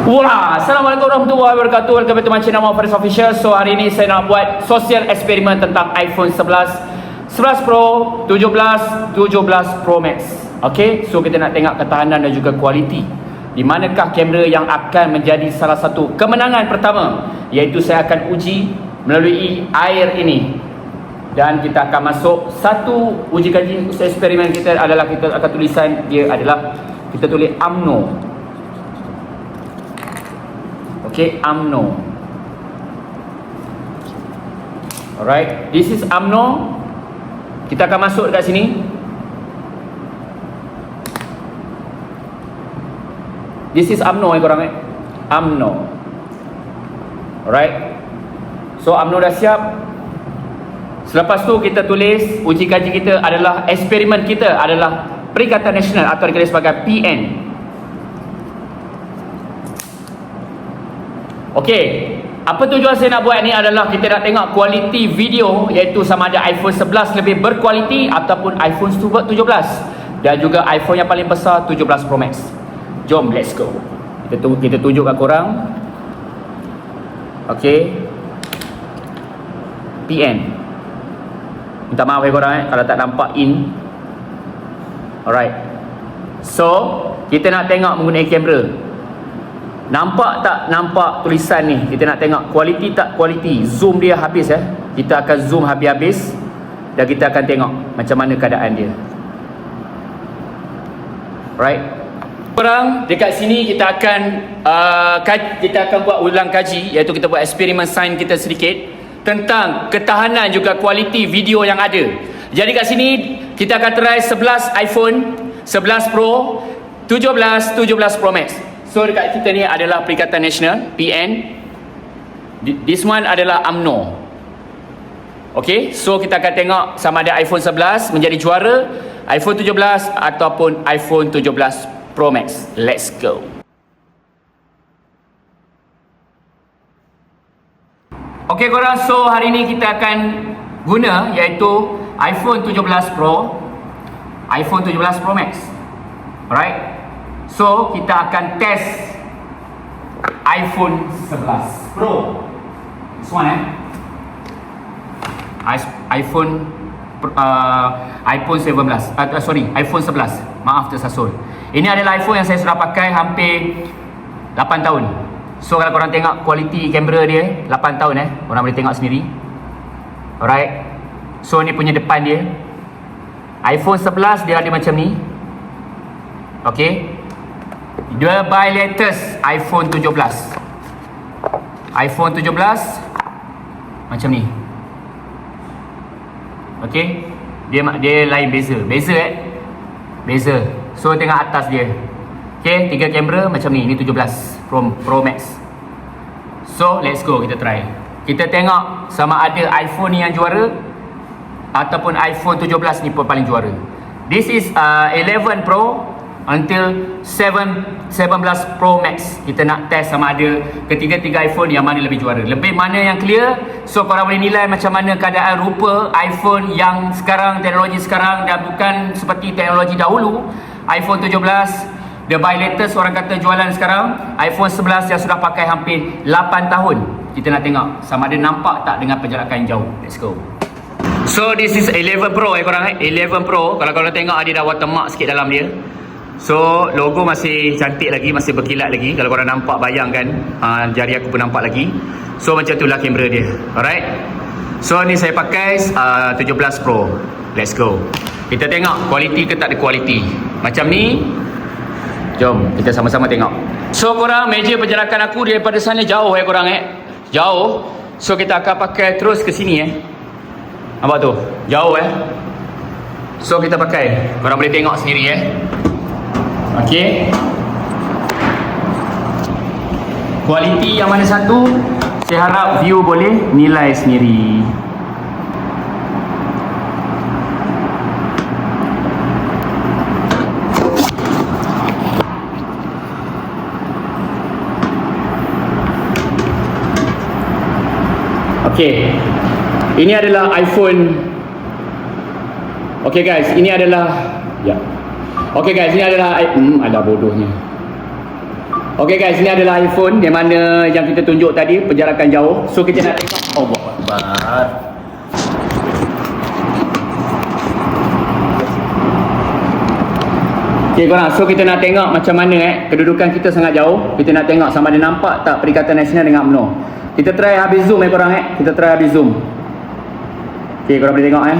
Wah, Assalamualaikum warahmatullahi wabarakatuh. Welcome back to my channel Faris Official. So hari ini saya nak buat social eksperimen tentang iPhone 11 Pro, 17 Pro Max. Okay, so kita nak tengok ketahanan dan juga kualiti. Di manakah kamera yang akan menjadi salah satu kemenangan pertama, iaitu saya akan uji melalui air ini. Dan kita akan masuk satu uji kaji eksperimen kita adalah kita akan tulisan dia adalah kita tulis UMNO. Okay, UMNO. Alright, this is UMNO. Kita akan masuk dekat sini. This is UMNO korang UMNO. Alright. So UMNO dah siap. Selepas tu kita tulis uji kaji kita adalah eksperimen kita adalah Perikatan Nasional atau dikenali sebagai PN. Okey, apa tujuan saya nak buat ni adalah kita nak tengok kualiti video, iaitu sama ada iPhone 11 lebih berkualiti ataupun iPhone 17 dan juga iPhone yang paling besar 17 Pro Max. Jom, let's go. Kita tunjuk kat korang. Okey, PN. Minta maaf korang kalau tak nampak in. Alright. So, kita nak tengok menggunakan kamera. Nampak tak nampak tulisan ni? Kita nak tengok kualiti tak kualiti. Zoom dia habis Kita akan zoom habis-habis dan kita akan tengok macam mana keadaan dia. Right? Korang dekat sini kita akan buat ulang kaji, iaitu kita buat eksperimen sains kita sedikit tentang ketahanan juga kualiti video yang ada. Jadi kat sini kita akan try 11 iPhone 11 Pro, 17 Pro Max. So dekat kita ni adalah Perikatan Nasional PN. This one adalah UMNO. Okay, so kita akan tengok sama ada iPhone 11 menjadi juara, iPhone 17 ataupun iPhone 17 Pro Max. Let's go. Okay korang, so hari ni kita akan guna iaitu iPhone 17 Pro, iPhone 17 Pro Max. Alright. So kita akan test iPhone 11 Pro. This one iPhone 11. iPhone 11. Maaf tersasul. Ini adalah iPhone yang saya sudah pakai hampir 8 tahun. So kalau korang tengok kualiti kamera dia 8 tahun korang boleh tengok sendiri. Alright. So ni punya depan dia. iPhone 11 dia ada macam ni. Okay. Dia by latest iPhone 17. iPhone 17 macam ni. Okay. Dia lain beza. Beza. So tengok atas dia. Okay, 3 kamera macam ni. Ini 17 Pro Max. So let's go, kita try. Kita tengok sama ada iPhone ni yang juara ataupun iPhone 17 ni pun paling juara. This is 11 Pro until 17 Pro Max. Kita nak test sama ada ketiga-tiga iPhone yang mana lebih juara, lebih mana yang clear. So korang boleh nilai macam mana keadaan rupa iPhone yang sekarang, teknologi sekarang, dan bukan seperti teknologi dahulu. iPhone 17 the by latest orang kata jualan sekarang. iPhone 11 yang sudah pakai hampir 8 tahun. Kita nak tengok sama ada nampak tak dengan penjarakan jauh. Let's go. So this is 11 Pro korang 11 Pro. Kalau korang tengok dia dah watermark sikit dalam dia. So logo masih cantik lagi, masih berkilat lagi. Kalau korang nampak, bayangkan jari aku pun nampak lagi. So macam itulah kamera dia. Alright. So ni saya pakai 17 Pro. Let's go. Kita tengok kualiti ke tak ada kualiti. Macam ni. Jom kita sama-sama tengok. So korang, meja penjarakan aku daripada sana jauh korang jauh. So kita akan pakai terus ke sini nampak tu? Jauh So kita pakai. Korang boleh tengok sendiri Okey. Kualiti yang mana satu, saya harap view boleh nilai sendiri. Okey. Ini adalah iPhone. Okey guys, ini adalah Okey guys, ini adalah ada bodohnya. Okay guys, ini adalah iPhone yang mana yang kita tunjuk tadi, penjarakan jauh. So kita nak tengok. Allahu Akbar. Okay korang, so kita nak tengok macam mana kedudukan kita sangat jauh. Kita nak tengok sama ada nampak tak Perikatan Nasional dengan UMNO. Kita try habis zoom korang Kita try habis zoom. Okay korang boleh tengok ni.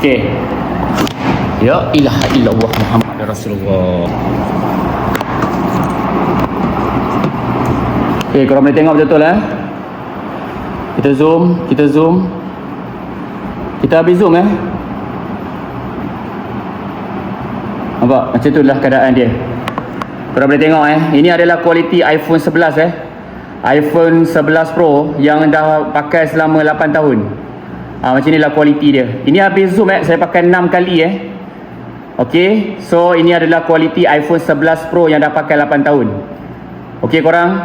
Okay. Ya ilaha illallah Muhammad Rasulullah. Okay korang boleh tengok betul Kita zoom. Kita habis zoom Nampak? Macam itulah keadaan dia. Korang boleh tengok ini adalah kualiti iPhone 11 iPhone 11 Pro yang dah pakai selama 8 tahun. Macam inilah kualiti dia. Ini habis zoom saya pakai 6 kali Okay, so ini adalah kualiti iPhone 11 Pro yang dah pakai 8 tahun. Okay korang,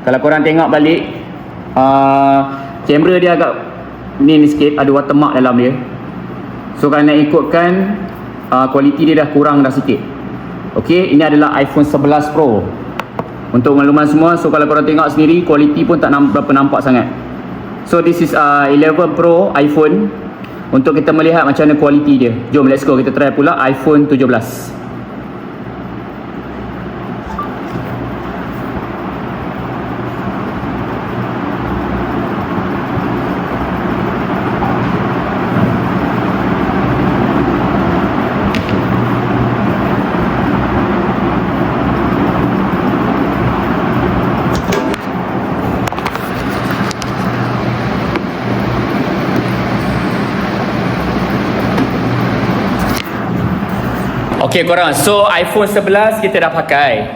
kalau korang tengok balik kamera dia agak ni sikit, ada watermark dalam dia. So kalau nak ikutkan kualiti dia dah kurang dah sikit. Okay, ini adalah iPhone 11 Pro. Untuk makluman semua, so kalau korang tengok sendiri, kualiti pun tak berapa nampak sangat. So this is 11 Pro iPhone. Untuk kita melihat macam mana kualiti dia, jom let's go, kita try pula iPhone 17. Okay korang, so iPhone 11 kita dah pakai.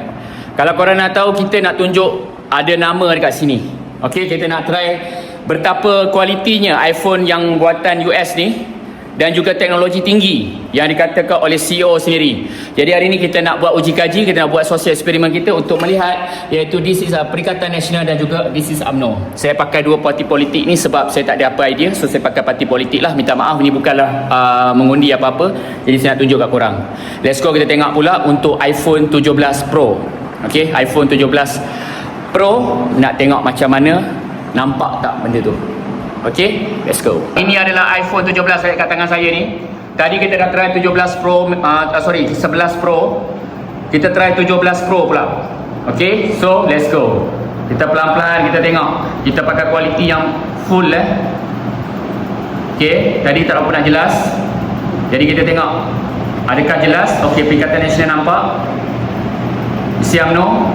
Kalau korang nak tahu, kita nak tunjuk ada nama dekat sini. Okay, kita nak try betapa kualitinya iPhone yang buatan US ni dan juga teknologi tinggi yang dikatakan oleh CEO sendiri. Jadi hari ni kita nak buat uji kaji, kita nak buat sosial eksperimen kita untuk melihat, iaitu this is Perikatan Nasional dan juga this is UMNO. Saya pakai dua parti politik ni sebab saya tak ada apa idea, so saya pakai parti politik lah. Minta maaf, ni bukanlah mengundi apa-apa. Jadi saya nak tunjuk kat korang. Let's go, kita tengok pula untuk iPhone 17 Pro. Okay, iPhone 17 Pro, nak tengok macam mana, nampak tak benda tu. Okay, let's go. Ini adalah iPhone 17 kat tangan saya ni. Tadi kita dah try 17 Pro, 11 Pro. Kita try 17 Pro pula. Okay, so let's go. Kita pelan-pelan kita tengok. Kita pakai kualiti yang full Okay, tadi tak apa nak jelas. Jadi kita tengok adakah jelas. Okay, Perikatan Nasional nampak. Isi UMNO.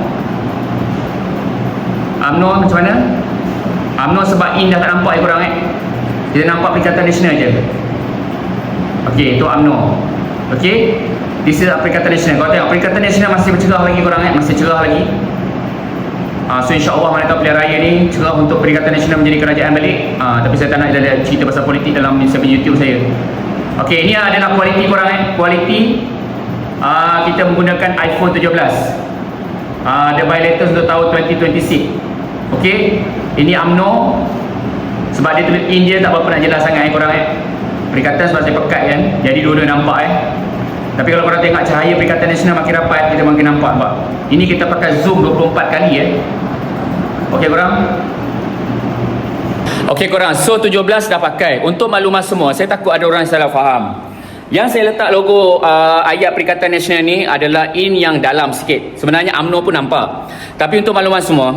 UMNO macam mana? UMNO sebab in dah tak nampak korang Kita nampak Perikatan Nasional je. Okay, itu UMNO. Okay, this is Perikatan Nasional. Korang tengok Perikatan Nasional masih bercerah lagi korang masih cerah lagi. So insyaAllah manakah pilihan raya ni cerah untuk Perikatan Nasional menjadi kerajaan balik. Tapi saya tak nak cerita pasal politik dalam YouTube saya. Okay, ini adalah kualiti korang kualiti kita menggunakan iPhone 17 the by latest untuk tahun 2026. Okay, ini UMNO. Sebab dia tulis in dia tak berapa nak jelas sangat korang Perikatan sebab saya pekat kan, jadi dua-dua nampak Tapi kalau korang tengok cahaya Perikatan Nasional makin rapat, kita makin nampak Ini kita pakai zoom 24 kali Okay korang. Okay korang, so 17 dah pakai. Untuk maklumat semua, saya takut ada orang salah faham. Yang saya letak logo ayat Perikatan Nasional ni adalah in yang dalam sikit. Sebenarnya UMNO pun nampak. Tapi untuk maklumat semua,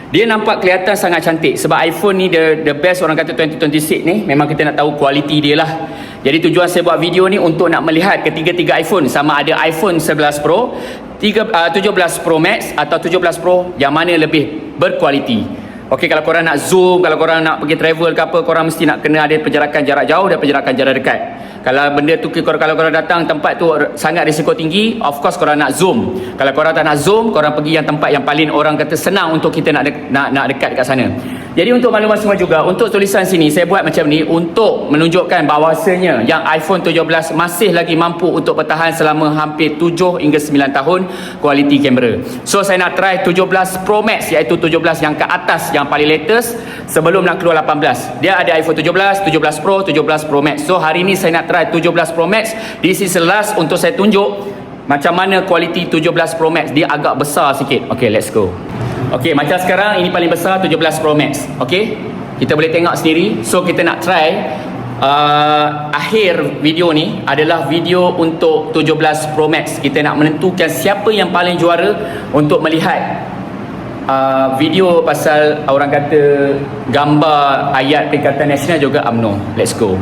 dia nampak kelihatan sangat cantik. Sebab iPhone ni the best, orang kata 2026 ni, memang kita nak tahu kualiti dia lah. Jadi tujuan saya buat video ni untuk nak melihat ketiga-tiga iPhone, sama ada iPhone 11 Pro, 17 Pro Max atau 17 Pro, yang mana lebih berkualiti. Okey, kalau korang nak zoom, kalau korang nak pergi travel ke apa, korang mesti nak kena ada penjarakan jarak jauh dan penjarakan jarak dekat. Kalau benda tu, kalau korang datang tempat tu sangat risiko tinggi, of course korang nak zoom. Kalau korang tak nak zoom, korang pergi yang tempat yang paling orang kata senang untuk kita nak dekat dekat sana. Jadi untuk makluman semua juga, untuk tulisan sini saya buat macam ni untuk menunjukkan bahawasanya yang iPhone 17 masih lagi mampu untuk bertahan selama hampir 7 hingga 9 tahun kualiti kamera. So saya nak try 17 Pro Max, iaitu 17 yang ke atas, yang paling latest sebelum nak keluar 18. Dia ada iPhone 17, 17 Pro, 17 Pro Max. So hari ni saya nak try 17 Pro Max. This is the last untuk saya tunjuk macam mana kualiti 17 Pro Max. Dia agak besar sikit. Okay, let's go. Okay, macam sekarang ini paling besar 17 Pro Max. Okay, kita boleh tengok sendiri. So kita nak try akhir video ni adalah video untuk 17 Pro Max. Kita nak menentukan siapa yang paling juara untuk melihat video pasal orang kata gambar ayat Perikatan Nasional juga UMNO. Let's go.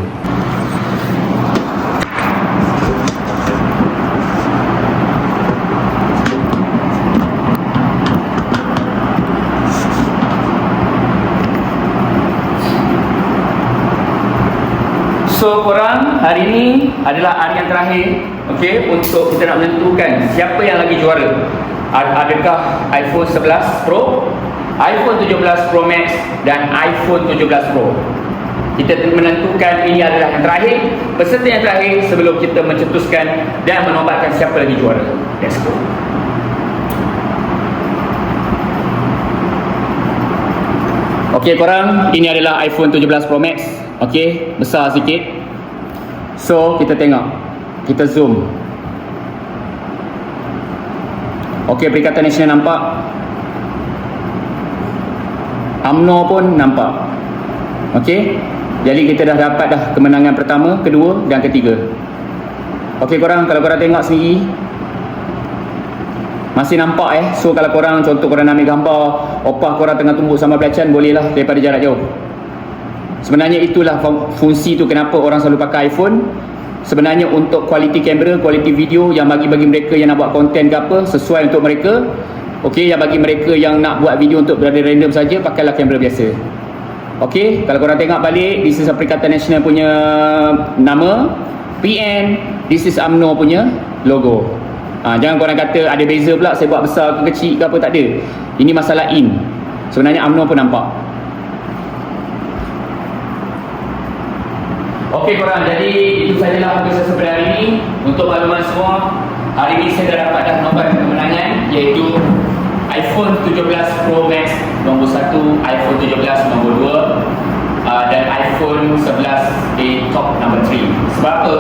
So korang, hari ni adalah hari yang terakhir, okay, untuk kita nak menentukan siapa yang lagi juara. Adakah iPhone 11 Pro, iPhone 17 Pro Max dan iPhone 17 Pro. Kita menentukan ini adalah yang terakhir, peserta yang terakhir sebelum kita mencetuskan dan menobatkan siapa lagi juara. Let's go. Okay korang, ini adalah iPhone 17 Pro Max. Okay, besar sikit. So kita tengok, kita zoom. Okay, Perikatan Nasional nampak, UMNO pun nampak. Okay, jadi kita dah dapat dah kemenangan pertama, kedua dan ketiga. Okay korang, kalau korang tengok sendiri masih nampak So kalau korang, contoh korang nak ambil gambar opah korang tengah tumbuk sambal belacan, bolehlah daripada jarak jauh. Sebenarnya itulah fungsi tu kenapa orang selalu pakai iPhone. Sebenarnya untuk kualiti kamera, kualiti video yang bagi mereka yang nak buat konten ke apa, sesuai untuk mereka. Okey, yang bagi mereka yang nak buat video untuk berada random saja, pakailah kamera biasa. Okey, kalau korang tengok balik, this is Perikatan Nasional punya nama, PN, this is UMNO punya logo. Jangan korang kata ada beza pula saya buat besar ke kecil ke apa, tak ada. Ini masalah in. Sebenarnya UMNO pun nampak. Okey korang, jadi itu sajalah episode pada hari ini. Untuk makluman semua, hari ini saya dah dapat dah nobat kemenangan, iaitu iPhone 17 Pro Max nombor 1, iPhone 17 nombor 2 dan iPhone 11 top nombor 3. Sebab apa?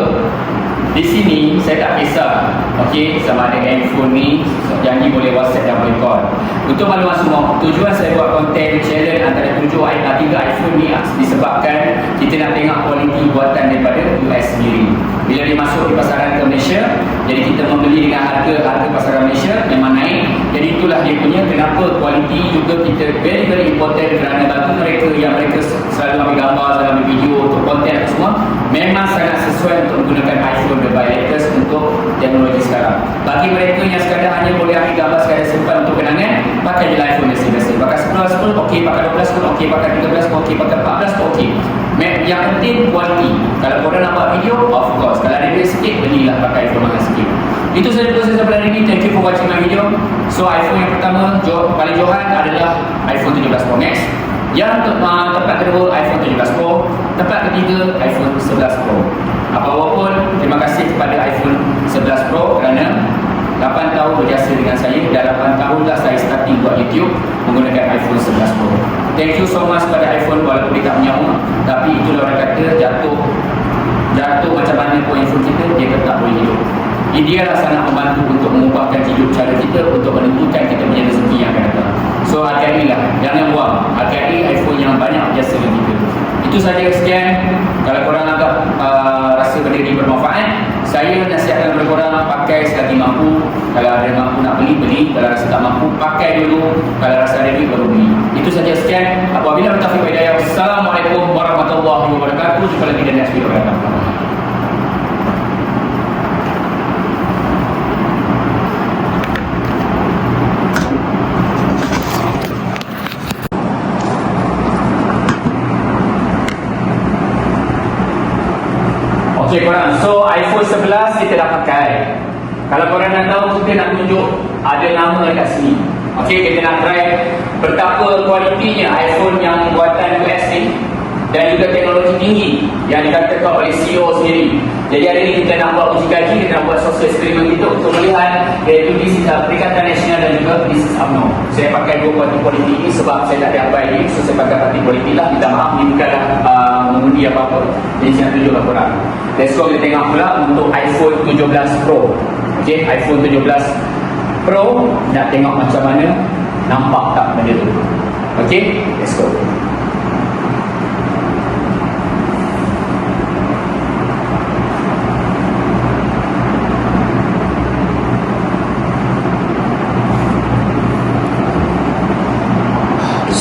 Di sini saya tak kisah, okey, sama ada handphone ni, janji boleh WhatsApp dan boleh call. Untuk makluman semua, tujuan saya buat konten challenge antara 3 iPhone ni disebabkan kita nak tengok kualiti buatan daripada US sendiri. Bila dia masuk di pasaran ke Malaysia, jadi kita membeli dengan harga pasaran Malaysia memang naik. Jadi itulah dia punya kenapa kualiti juga kita very important, kerana bagi mereka yang mereka selalu ambil gambar, selalu ambil video untuk konten semua, memang sangat sesuai untuk menggunakan iPhone the latest untuk teknologi sekarang. Bagi mereka yang sekadar hanya boleh ambil gambar sekadar simpan untuk kenangan, pakai je iPhone biasa-biasa. Pakai 11 pun okey, pakai 12 pun okey, pakai 13 pun okey, pakai 14 pun okey. Yang penting kualiti. Kalau korang nak buat video, of course, kalau ada duit sikit, belilah pakai iPhone mahal sikit. Itu saja proses pada hari ini. Thank you for watching my video. So iPhone yang pertama paling johan adalah iPhone 17 Pro Max. Yang tempat kedua iPhone 17 Pro, tempat ketiga iPhone 11 Pro. Apapun, terima kasih kepada iPhone 11 Pro kerana 8 tahun berjasa dengan saya. Dah 8 tahun dah saya starting buat YouTube menggunakan iPhone 11 Pro. Thank you so much pada iPhone, walaupun dia tak menyawa, tapi itulah orang kata jatuh macam mana pun handphone kita, dia tetap boleh hidup. Dia lah sangat membantu untuk mengubahkan hidup cara kita, untuk menentukan kita punya rezeki yang akan datang. So hargailah, jangan buang. Hargai iPhone yang banyak jasa dengan kita. Itu saja, sekian. Kalau korang agak rasa benda ini bermanfaat, saya nasihatkan kepada korang pakai selagi mampu. Kalau ada mampu nak beli. Kalau rasa tak mampu, pakai dulu. Kalau rasa ada duit, baru beli. Itu saja, sekian. Apabila bertaufiq wal hidayah. Wassalamualaikum warahmatullahi wabarakatuh. Jumpa lagi di next video. Okay korang, so iPhone 11 kita dah pakai. Kalau korang nak tahu, kita nak tunjuk ada nama dekat sini. Okey, kita nak try betapa kualitinya iPhone yang buatan US ni dan juga teknologi tinggi yang dikatakan oleh CEO sendiri. Jadi hari ini kita nak buat uji kaji, kita nak buat social eksperimen kita untuk melihat iaitu this is Perikatan Nasional dan juga this is UMNO. Saya pakai dua parti politik ini sebab saya tak ada apa ini, so saya pakai parti politik lah. Minta maaf, ini bukanlah mengundi apa-apa. Jadi saya nak tunjukkan korang. Let's go, kita tengok pula untuk iPhone 17 Pro. Okay, iPhone 17 Pro, nak tengok macam mana, nampak tak benda tu. Okay, let's go.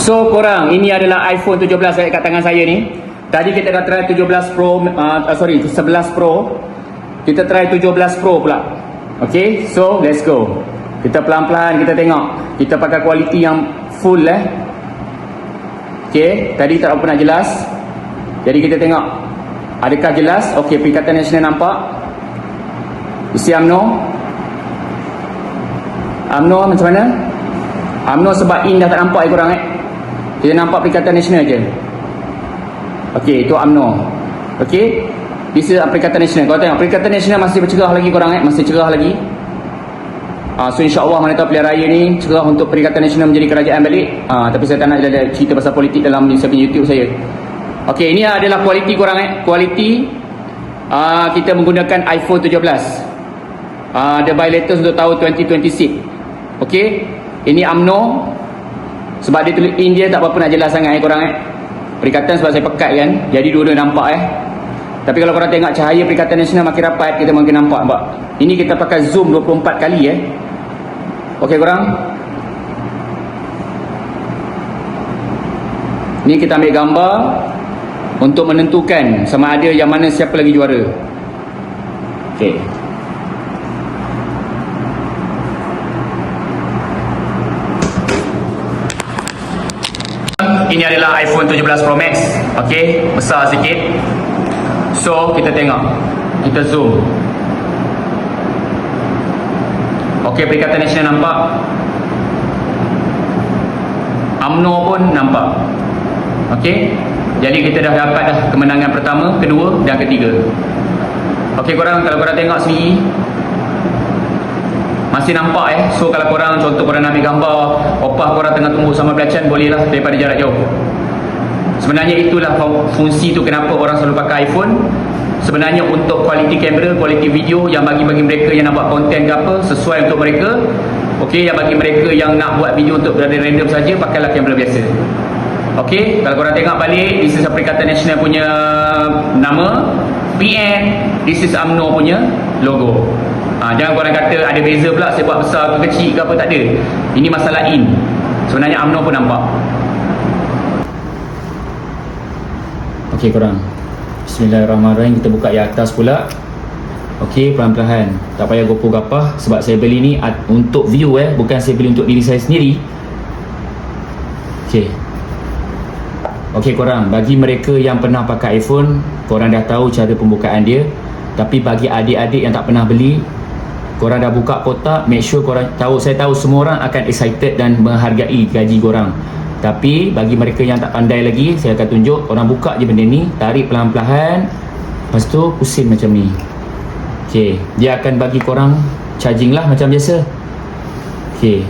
So korang, ini adalah iPhone 17 kat tangan saya ni. Tadi kita dah try 17 Pro, 11 Pro. Kita try 17 Pro pula. Okay, so let's go. Kita pelan-pelan kita tengok. Kita pakai kualiti yang full Okay, tadi tak apa nak jelas. Jadi kita tengok adakah jelas. Okay, Perikatan Nasional nampak. Isi UMNO. UMNO macam mana? UMNO sebab in dah tak nampak korang Kita nampak Perikatan Nasional je. Okey, itu UMNO. Okey, this is Perikatan Nasional. Kau tengok Perikatan Nasional masih bercerah lagi korang masih cerah lagi. So insya-Allah mana tahu pilihan raya ni cerah untuk Perikatan Nasional menjadi kerajaan balik. Tapi saya tak nak cerita pasal politik dalam YouTube saya. Okey, ini adalah kualiti korang kualiti kita menggunakan iPhone 17. The by latest untuk tahun 2026. Okey, ini UMNO. Sebab dia tulis in dia tak apa-apa nak jelas sangat korang Perikatan sebab saya pekat kan, jadi dua-dua nampak Tapi kalau korang tengok cahaya Perikatan Nasional makin rapat, kita makin nampak Ini kita pakai zoom 24 kali Okey korang, ni kita ambil gambar untuk menentukan sama ada yang mana siapa lagi juara. Okey, ini adalah iPhone 17 Pro Max. Okey, besar sikit. So kita tengok, kita zoom. Okey, Perikatan Nasional nampak, UMNO pun nampak. Okey, jadi kita dah dapat dah kemenangan pertama, kedua dan ketiga. Okey korang, kalau korang tengok sendiri masih nampak So kalau korang, contoh korang nak ambil gambar opah korang tengah tumbuh sama belacan, bolehlah daripada jarak jauh. Sebenarnya itulah fungsi tu kenapa orang selalu pakai iPhone. Sebenarnya untuk kualiti kamera, kualiti video yang bagi mereka yang nak buat konten ke apa, sesuai untuk mereka. Okey, yang bagi mereka yang nak buat video untuk random saja, pakailah kamera biasa. Okey, kalau korang tengok balik, this is Perikatan Nasional punya nama, PN, this is UMNO punya logo. Jangan korang kata ada beza pula saya buat besar ke kecil ke apa, tak ada. Ini masalah in. Sebenarnya UMNO pun nampak. Okey korang, bismillahirrahmanirrahim. Kita buka yang atas pula. Okey, pelan-pelan. Tak payah gopoh gapah sebab saya beli ni untuk view bukan saya beli untuk diri saya sendiri. Okey. Okey korang, bagi mereka yang pernah pakai iPhone, korang dah tahu cara pembukaan dia. Tapi bagi adik-adik yang tak pernah beli, korang dah buka kotak, make sure korang tahu. Saya tahu semua orang akan excited dan menghargai gaji korang. Tapi bagi mereka yang tak pandai lagi, saya akan tunjuk. Korang buka je benda ni, tarik pelan-pelan, lepas tu pusing macam ni. Okey, dia akan bagi korang charging lah macam biasa. Okey,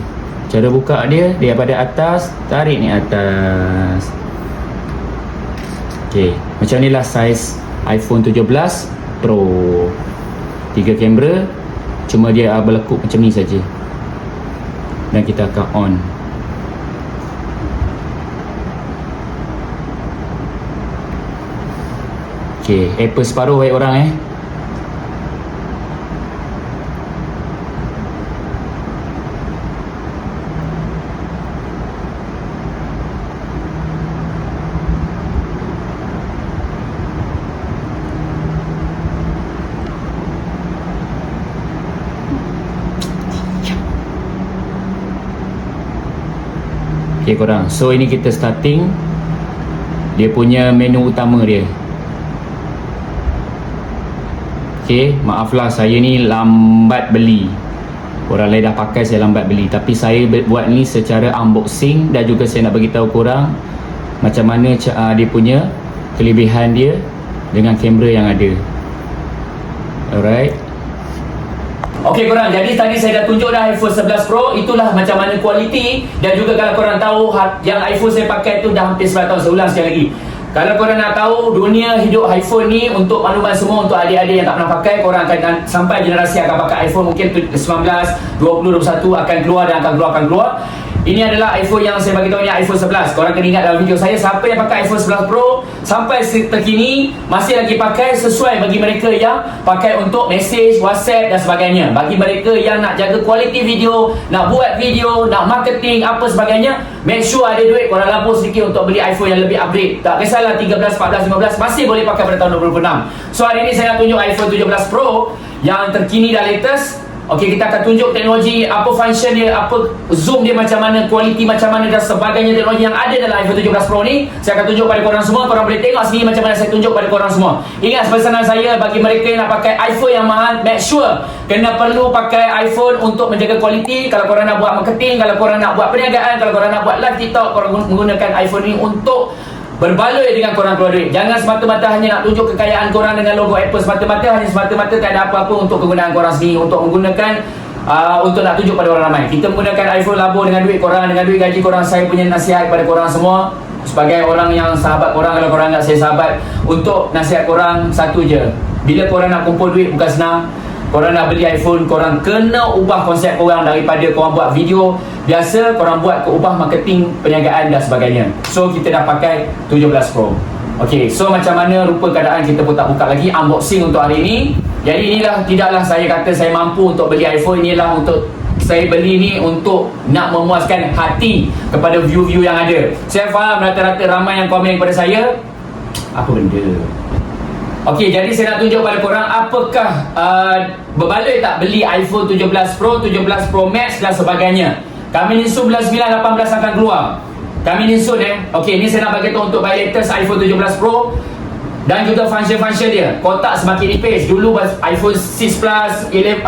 cara buka dia daripada atas, tarik ni atas. Okey, macam ni lah saiz iPhone 17 Pro. 3 kamera, cuma dia berlekuk macam ni saja. Dan kita akan on. Okey, Apple separuh baik orang Okey korang, so ini kita starting dia punya menu utama dia. Okey, maaflah saya ni lambat beli. Korang lain dah pakai, saya lambat beli. Tapi saya buat ni secara unboxing dan juga saya nak beritahu korang macam mana dia punya kelebihan dia dengan kamera yang ada. Alright. Okey korang, jadi tadi saya dah tunjuk dah iPhone 11 Pro. Itulah macam mana kualiti. Dan juga kalau korang tahu yang iPhone saya pakai tu dah hampir 9 tahun. Saya ulang sekali lagi, kalau korang nak tahu dunia hidup iPhone ni, untuk maklumat semua, untuk adik-adik yang tak pernah pakai, korang akan sampai generasi akan pakai iPhone mungkin 19, 20, 21 akan keluar dan akan keluar. Ini adalah iPhone yang saya bagi tahu ni, iPhone 11. Korang kena ingat dalam video saya, siapa yang pakai iPhone 11 Pro sampai terkini masih lagi pakai, sesuai bagi mereka yang pakai untuk mesej, WhatsApp dan sebagainya. Bagi mereka yang nak jaga kualiti video, nak buat video, nak marketing apa sebagainya, make sure ada duit, korang labur sedikit untuk beli iPhone yang lebih upgrade. Tak kisahlah 13, 14, 15, masih boleh pakai pada tahun 2026. So hari ni saya nak tunjuk iPhone 17 Pro yang terkini dan latest. Okey, kita akan tunjuk teknologi, apa function dia, apa zoom dia macam mana, kualiti macam mana dan sebagainya, teknologi yang ada dalam iPhone 17 Pro ni. Saya akan tunjuk pada korang semua. Korang boleh tengok sendiri macam mana saya tunjuk pada korang semua. Ingat pesanan saya bagi mereka yang nak pakai iPhone yang mahal, make sure kena perlu pakai iPhone untuk menjaga kualiti. Kalau korang nak buat marketing, kalau korang nak buat perniagaan, kalau korang nak buat live TikTok, korang menggunakan iPhone ni untuk berbaloi dengan korang keluar duit. Jangan semata-mata hanya nak tunjuk kekayaan korang dengan logo Apple semata-mata, hanya semata-mata tak ada apa-apa untuk kegunaan korang sendiri, untuk menggunakan untuk nak tunjuk pada orang ramai. Kita menggunakan iPhone labur dengan duit korang, dengan duit gaji korang. Saya punya nasihat kepada korang semua sebagai orang yang sahabat korang, kalau korang anggap saya sahabat, untuk nasihat korang satu je. Bila korang nak kumpul duit bukan senang. Korang nak beli iPhone, korang kena ubah konsep korang daripada korang buat video biasa, korang buat ke ubah marketing, perniagaan dan sebagainya. So kita dah pakai 17 Pro. Okey, so macam mana rupa keadaan, kita pun tak buka lagi, unboxing untuk hari ini. Jadi inilah, tidaklah saya kata saya mampu untuk beli iPhone, inilah untuk saya beli ni untuk nak memuaskan hati kepada view-view yang ada. Saya faham rata-rata ramai yang komen kepada saya, apa benda. Okey, jadi saya nak tunjuk pada korang apakah berbaloi tak beli iPhone 17 Pro, 17 Pro Max dan sebagainya. Kami ni bulan 9, 18 akan keluar. Kami ni okey, ni saya nak bagi tahu untuk buy latest iPhone 17 Pro dan juga function-function dia. Kotak semakin nipis. Dulu iPhone 6 Plus, 11,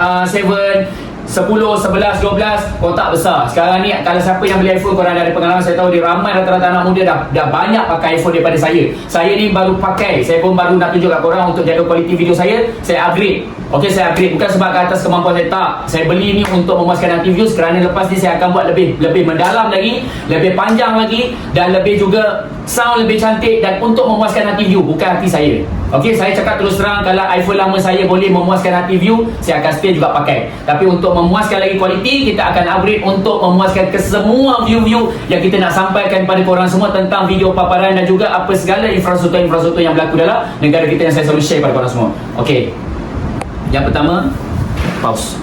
10, 11, 12 kotak besar. Sekarang ni kalau siapa yang beli iPhone, korang dah ada pengalaman, saya tahu dia ramai rata-rata anak muda dah banyak pakai iPhone daripada saya. Saya ni baru pakai, saya pun baru nak tunjuk kat korang untuk jaga kualiti video saya upgrade. Okey, saya upgrade bukan sebab ke atas kemampuan saya, tak. Saya beli ni untuk memuaskan hati views, kerana lepas ni saya akan buat lebih mendalam lagi, lebih panjang lagi dan lebih juga sound lebih cantik dan untuk memuaskan hati view, bukan hati saya. Okey, saya cakap terus terang, kalau iPhone lama saya boleh memuaskan hati view, saya akan stay juga pakai. Tapi untuk memuaskan lagi kualiti, kita akan upgrade untuk memuaskan ke semua view-view yang kita nak sampaikan pada korang semua tentang video paparan dan juga apa segala infrastruktur yang berlaku dalam negara kita yang saya selalu share pada korang semua. Okey, yang pertama, pause.